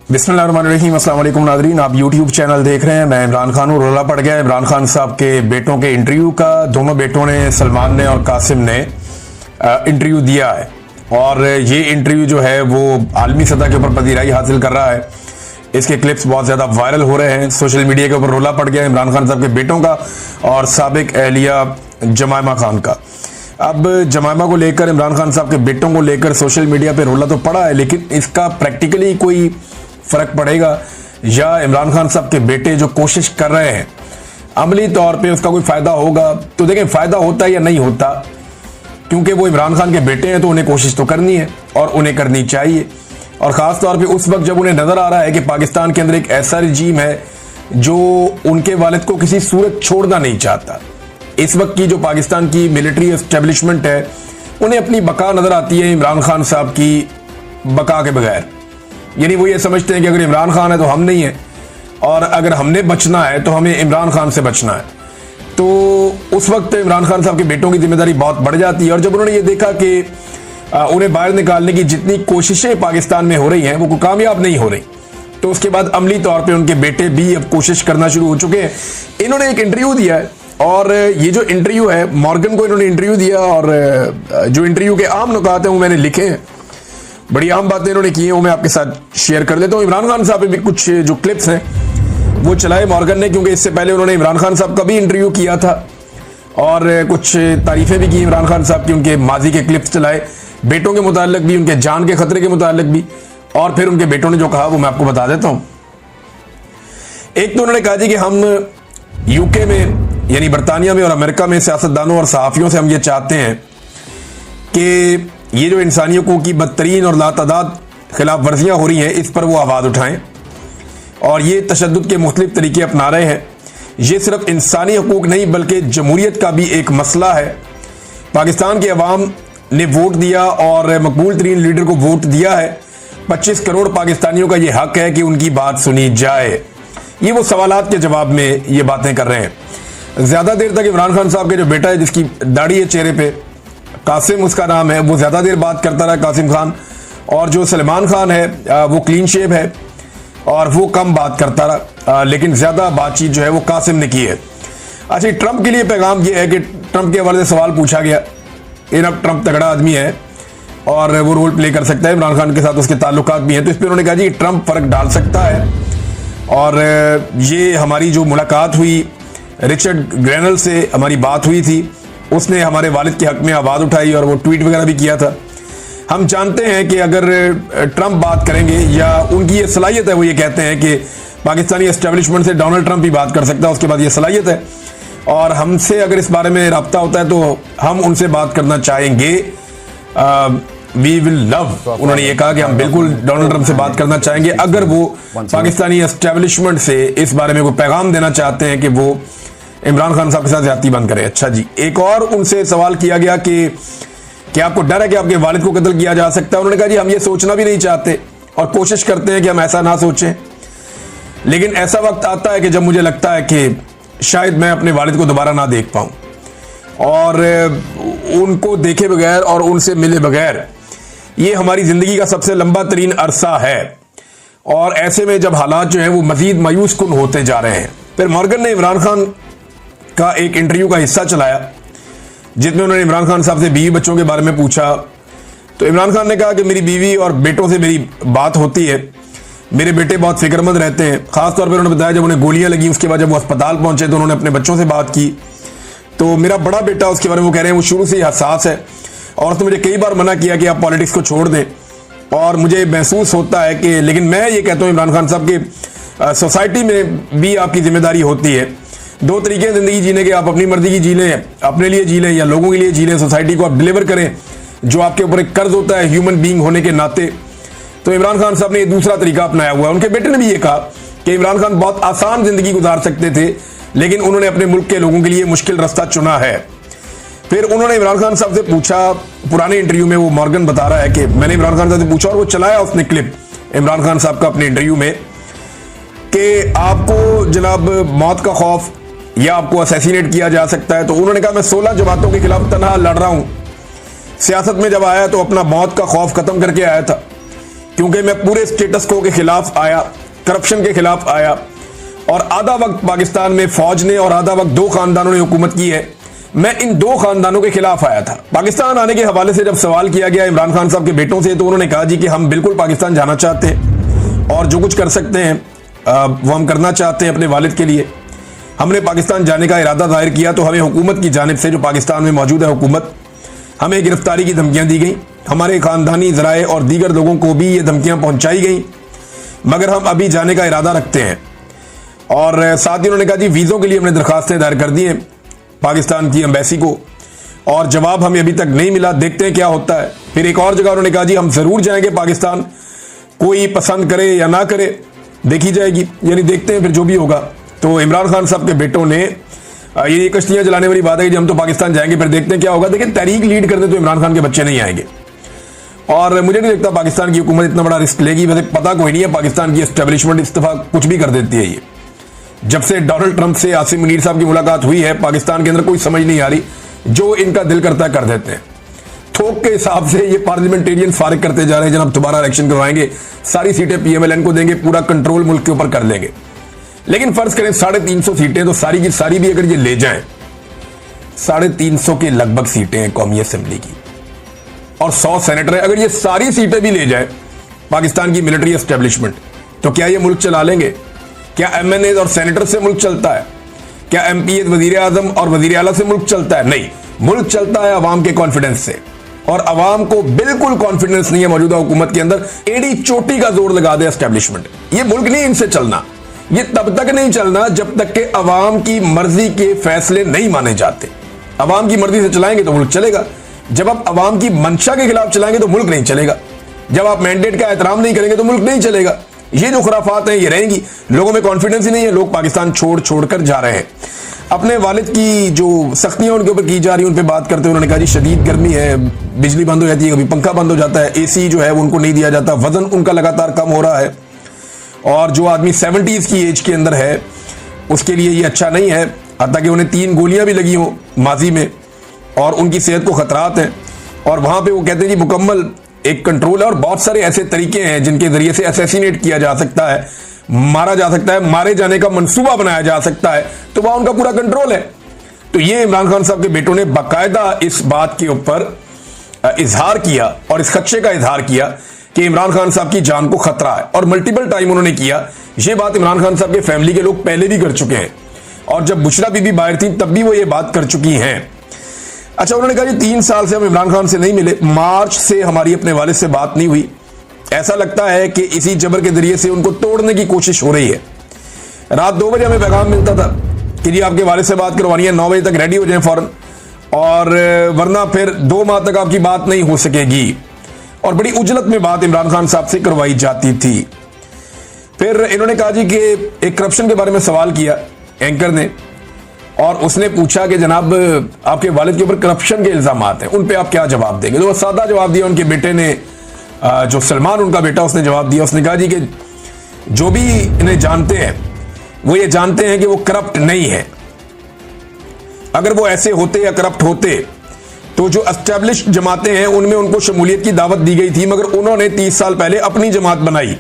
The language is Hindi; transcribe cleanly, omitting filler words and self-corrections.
बिस्मिल्लाहिर्रहमानिर्रहीम। अस्सलाम वालेकुम नाज़रीन, आप यूट्यूब चैनल देख रहे हैं। मैं इमरान खान हूँ। रोला पड़ गया इमरान खान साहब के बेटों के इंटरव्यू का। दोनों बेटों ने, सलमान ने और कासिम ने इंटरव्यू दिया है और ये इंटरव्यू जो है वो आलमी सतह के ऊपर पजीराई हासिल कर रहा है। इसके क्लिप्स बहुत ज़्यादा वायरल हो रहे हैं। सोशल मीडिया के ऊपर रोला पड़ गया इमरान खान साहब के बेटों का और साबिक एहलिया जमायमा खान का। अब जमायमा को लेकर, इमरान खान साहब के बेटों को लेकर सोशल मीडिया पे रोला तो पड़ा है, लेकिन इसका प्रैक्टिकली कोई फर्क पड़ेगा या इमरान खान साहब के बेटे जो कोशिश कर रहे हैं अमली तौर पे उसका कोई फायदा होगा? तो देखें, फायदा होता है या नहीं होता, क्योंकि वो इमरान खान के बेटे हैं तो उन्हें कोशिश तो करनी है और उन्हें करनी चाहिए। और ख़ास तौर पे उस वक्त जब उन्हें नज़र आ रहा है कि पाकिस्तान के अंदर एक ऐसा रजीम है जो उनके वालिद को किसी सूरत छोड़ना नहीं चाहता। इस वक्त की जो पाकिस्तान की मिलिट्री एस्टेब्लिशमेंट है, उन्हें अपनी बका नज़र आती है इमरान खान साहब की बका के बगैर। यानी वो ये समझते हैं कि अगर इमरान खान है तो हम नहीं है, और अगर हमने बचना है तो हमें इमरान खान से बचना है। तो उस वक्त इमरान खान साहब के बेटों की जिम्मेदारी बहुत बढ़ जाती है। और जब उन्होंने ये देखा कि उन्हें बाहर निकालने की जितनी कोशिशें पाकिस्तान में हो रही हैं वो कामयाब नहीं हो रही, तो उसके बाद अमली तौर पे उनके बेटे भी अब कोशिश करना शुरू हो चुके हैं। इन्होंने एक इंटरव्यू दिया है और ये जो इंटरव्यू है, मॉर्गन को इन्होंने इंटरव्यू दिया और जो इंटरव्यू के आम नुकात हैं वो मैंने लिखे हैं। बड़ी आम बातें इन्होंने की हैं, वो मैं आपके साथ शेयर कर लेता हूँ। इमरान खान साहब पे भी कुछ जो क्लिप्स हैं वो चलाए मॉर्गन ने, क्योंकि इससे पहले उन्होंने इमरान खान साहब का भी इंटरव्यू किया था और कुछ तारीफें भी की इमरान खान साहब की। उनके माजी के क्लिप्स चलाए, बेटों के मुतालिक भी, उनके जान के खतरे के मुतालिक भी, और फिर उनके बेटों ने जो कहा वो मैं आपको बता देता हूँ। एक तो उन्होंने कहा जी कि हम यूके में, यानी बरतानिया में और अमेरिका में सियासतदानों और सहाफ़ियों से हम ये चाहते हैं कि ये जो इंसानी हकूक़ की बदतरीन और लातादाद खिलाफ वर्जियाँ हो रही हैं, इस पर वो आवाज़ उठाएं। और ये तशद्दुद के मुख्तलिफ तरीके अपना रहे हैं। ये सिर्फ इंसानी हकूक़ नहीं बल्कि जमहूरियत का भी एक मसला है। पाकिस्तान के अवाम ने वोट दिया और मकबूल तरीन लीडर को वोट दिया है। 25 करोड़ पाकिस्तानियों का ये हक है कि उनकी बात सुनी जाए। ये वो सवालात के जवाब में ये बातें कर रहे हैं। ज़्यादा देर तक इमरान खान साहब के जो बेटा है जिसकी दाढ़ी है चेहरे पे, कासिम उसका नाम है, वो ज़्यादा देर बात करता रहा, कासिम खान। और जो सलमान खान है वो क्लीन शेव है और वो कम बात करता रहा, लेकिन ज़्यादा बातचीत जो है वो कासिम ने की है। अच्छा, ट्रंप के लिए पैगाम ये है कि ट्रंप के हवाले से सवाल पूछा गया। अब ट्रंप तगड़ा आदमी है और वो रोल प्ले कर सकता है, इमरान खान के साथ उसके ताल्लुकात भी हैं, तो इस पर उन्होंने कहा जी ट्रंप फ़र्क डाल सकता है। और ये हमारी जो मुलाकात हुई रिचर्ड ग्रेनल से, हमारी बात हुई थी, उसने हमारे वालिद के हक में आवाज़ उठाई और वो ट्वीट वगैरह भी किया था। हम जानते हैं कि अगर ट्रंप बात करेंगे, या उनकी ये सलाहियत है, वो ये कहते हैं कि पाकिस्तानी एस्टेब्लिशमेंट से डोनाल्ड ट्रंप भी बात कर सकता है, उसके बाद ये सलाहियत है। और हमसे अगर इस बारे में रब्ता होता है तो हम उनसे बात करना चाहेंगे। वी विल लव, उन्होंने ये कहा कि हम बिल्कुल डोनाल्ड ट्रंप से बात करना चाहेंगे अगर वो पाकिस्तानी एस्टेब्लिशमेंट से इस बारे में कोई पैगाम देना चाहते हैं कि वो इमरान खान साहब के साथ ज्यादती बंद करे। अच्छा जी, एक और उनसे सवाल किया गया कि क्या आपको डर है कि आपके वालिद को कत्ल किया जा सकता है? उन्होंने कहा जी हम ये सोचना भी नहीं चाहते और कोशिश करते हैं कि हम ऐसा ना सोचें, लेकिन ऐसा वक्त आता है कि जब मुझे लगता है कि शायद मैं अपने वालिद को दोबारा ना देख पाऊँ, और उनको देखे बगैर और उनसे मिले बगैर ये हमारी ज़िंदगी का सबसे लंबा तरीन अरसा है। और ऐसे में जब हालात जो हैं वो मज़ीद मायूस कुन होते जा रहे हैं। फिर मॉर्गन ने इमरान खान का एक इंटरव्यू का हिस्सा चलाया जिसमें उन्होंने इमरान खान साहब से बीवी बच्चों के बारे में पूछा। तो इमरान खान ने कहा कि मेरी बीवी और बेटों से मेरी बात होती है, मेरे बेटे बहुत फिक्रमंद रहते हैं। ख़ासतौर पर उन्होंने बताया जब उन्हें गोलियां लगी उसके बाद जब वो अस्पताल पहुंचे तो उन्होंने अपने बच्चों से बात की। तो मेरा बड़ा बेटा, उसके बारे में वो कह रहे हैं, वो शुरू से ही हसास है और उसने मुझे कई बार मना किया कि आप पॉलिटिक्स को छोड़ दें, और मुझे महसूस होता है कि, लेकिन मैं ये कहता हूँ इमरान खान साहब की सोसाइटी में भी आपकी जिम्मेदारी होती है। दो तरीके हैं ज़िंदगी जीने के, आप अपनी मर्जी की जी लें, अपने लिए जी लें, या लोगों के लिए जी लें। सोसाइटी को आप डिलीवर करें जो आपके ऊपर एक कर्ज होता है ह्यूमन बीइंग होने के नाते। तो इमरान खान साहब ने ये दूसरा तरीका अपनाया हुआ है। उनके बेटे ने भी ये कहा कि इमरान खान बहुत आसान ज़िंदगी गुजार सकते थे, लेकिन उन्होंने अपने मुल्क के लोगों के लिए मुश्किल रास्ता चुना है। फिर उन्होंने इमरान खान साहब से पूछा, पुराने इंटरव्यू में वो मॉर्गन बता रहा है कि मैंने इमरान खान साहब से पूछा और वो चलाया उसने क्लिप इमरान खान साहब का अपने इंटरव्यू में, कि आपको जनाब मौत का खौफ या आपको असैसिनेट किया जा सकता है। तो उन्होंने कहा मैं 16 जमातों के खिलाफ तनहा लड़ रहा हूँ, सियासत में जब आया तो अपना मौत का खौफ खत्म करके आया था। क्योंकि मैं पूरे स्टेटस को के खिलाफ आया, करप्शन के खिलाफ आया, और आधा वक्त पाकिस्तान में फौज ने और आधा वक्त दो खानदानों ने हुकूमत की है। मैं इन दो खानदानों के खिलाफ आया था। पाकिस्तान आने के हवाले से जब सवाल किया गया इमरान खान साहब के बेटों से, तो उन्होंने कहा जी कि हम बिल्कुल पाकिस्तान जाना चाहते हैं और जो कुछ कर सकते हैं वो हम करना चाहते हैं अपने वालिद के लिए। हमने पाकिस्तान जाने का इरादा जाहिर किया तो हमें हुकूमत की जानिब से, जो पाकिस्तान में मौजूद है हुकूमत, हमें गिरफ्तारी की धमकियां दी गई। हमारे खानदानी ज़राए और दीगर लोगों को भी ये धमकियां पहुंचाई गई, मगर हम अभी जाने का इरादा रखते हैं। और साथ ही उन्होंने कहा जी वीज़ों के लिए हमने दरखास्तें दायर कर दी हैं पाकिस्तान की एम्बेसी को, और जवाब हमें अभी तक नहीं मिला, देखते हैं क्या होता है। फिर एक और जगह उन्होंने कहा जी हम ज़रूर जाएंगे पाकिस्तान, कोई पसंद करे या ना करे देखी जाएगी, यानी देखते हैं फिर जो भी होगा। तो इमरान खान साहब के बेटों ने ये कश्तियां जलाने वाली बात है कि हम तो पाकिस्तान जाएंगे, फिर देखते हैं क्या होगा। देखिए तहरीक लीड करते तो इमरान खान के बच्चे नहीं आएंगे, और मुझे नहीं लगता पाकिस्तान की हुकूमत इतना बड़ा रिस्क लेगी। वैसे पता कोई नहीं है, पाकिस्तान की एस्टेब्लिशमेंट इस दफा कुछ भी कर देती है। ये जब से डोनाल्ड ट्रंप से आसिम मुनीर साहब की मुलाकात हुई है, पाकिस्तान के अंदर कोई समझ नहीं आ रही, जो इनका दिल करता है कर देते हैं। थोक के हिसाब से ये पार्लियामेंटेरियन फारिग करते जा रहे हैं, जनाब दोबारा इलेक्शन करवाएंगे, सारी सीटें पीएमएलएन को देंगे, पूरा कंट्रोल मुल्क के ऊपर कर लेंगे। लेकिन फर्ज करें 350 सीटें, तो सारी की सारी भी अगर ये ले जाएं, 350 के लगभग सीटें हैं कौमी असेंबली की, और 100 सेनेटर है। अगर ये सारी सीटें भी ले जाए पाकिस्तान की मिलिट्री एस्टेब्लिशमेंट, तो क्या ये मुल्क चला लेंगे? क्या एमएनए और सेनेटर से मुल्क चलता है? क्या एमपी वजीर आजम और वजीर आला से मुल्क चलता है? नहीं, मुल्क चलता है अवाम के कॉन्फिडेंस से, और अवाम को बिल्कुल कॉन्फिडेंस नहीं है मौजूदा हुकूमत के अंदर। एडी चोटी का जोर लगा दे एस्टेब्लिशमेंट, ये मुल्क नहीं इनसे चलना। ये तब तक नहीं चलना जब तक कि अवाम की मर्जी के फैसले नहीं माने जाते। अवाम की मर्जी से चलाएंगे तो मुल्क चलेगा, जब आप अवाम की मंशा के खिलाफ चलाएंगे तो मुल्क नहीं चलेगा, जब आप मैंडेट का एहतराम नहीं करेंगे तो मुल्क नहीं चलेगा। ये जो खुराफात हैं ये रहेंगी, लोगों में कॉन्फिडेंस ही नहीं है, लोग पाकिस्तान छोड़ कर जा रहे हैं। अपने वालिद की जो सख्तियां उनके ऊपर की जा रही है उन पर बात करते हुए उन्होंने कहा जी शदीद गर्मी है, बिजली बंद हो जाती है, कभी पंखा बंद हो जाता है, एसी जो है वो उनको नहीं दिया जाता, वजन उनका लगातार कम हो रहा है, और जो आदमी 70s की एज के अंदर है उसके लिए ये अच्छा नहीं है, हत्ता कि उन्हें 3 गोलियां भी लगी हो माजी में और उनकी सेहत को खतरात हैं। और वहां पे वो कहते हैं जी मुकम्मल एक कंट्रोल है, और बहुत सारे ऐसे तरीके हैं जिनके जरिए से असैसिनेट किया जा सकता है, मारा जा सकता है, मारे जाने का मंसूबा बनाया जा सकता है, तो वहां उनका पूरा कंट्रोल है। तो ये इमरान खान साहब के बेटों ने बाकायदा इस बात के ऊपर इजहार किया और इस खदशे का इजहार किया कि इमरान खान साहब की जान को खतरा है, और मल्टीपल टाइम उन्होंने किया। ये बात इमरान खान साहब के फैमिली के लोग पहले भी कर चुके हैं, और जब बुशरा बीबी बाहर थी तब भी वो ये बात कर चुकी हैं। अच्छा, उन्होंने कहा जी 3 साल से हम इमरान खान से नहीं मिले, मार्च से हमारी अपने वालिद से बात नहीं हुई, ऐसा लगता है कि इसी जबर के जरिए से उनको तोड़ने की कोशिश हो रही है। रात 2 बजे हमें पैगाम मिलता था कि जी आपके वालिद से बात करवानी है, 9 बजे तक रेडी हो जाएं फौरन, और वरना फिर 2 माह तक आपकी बात नहीं हो सकेगी, और बड़ी उजलत में बात इमरान खान साहब से करवाई जाती थी। फिर इन्होंने कहा जी कि एक करप्शन के बारे में सवाल किया एंकर ने, और उसने पूछा कि जनाब आपके वालिद के ऊपर करप्शन के इल्जाम हैं, उन पे आप क्या जवाब देंगे? तो वो सादा जवाब दिया उनके बेटे ने, जो सलमान उनका बेटा, उसने जवाब दिया, उसने कहा जी कि जो भी इन्हें जानते हैं वो ये जानते हैं कि वो करप्ट नहीं है। अगर वो ऐसे होते या करप्ट होते तो जो एस्टेब्लिश जमातें हैं उनमें उनको शमूलियत की दावत दी गई थी, मगर उन्होंने 30 साल पहले अपनी जमात बनाई।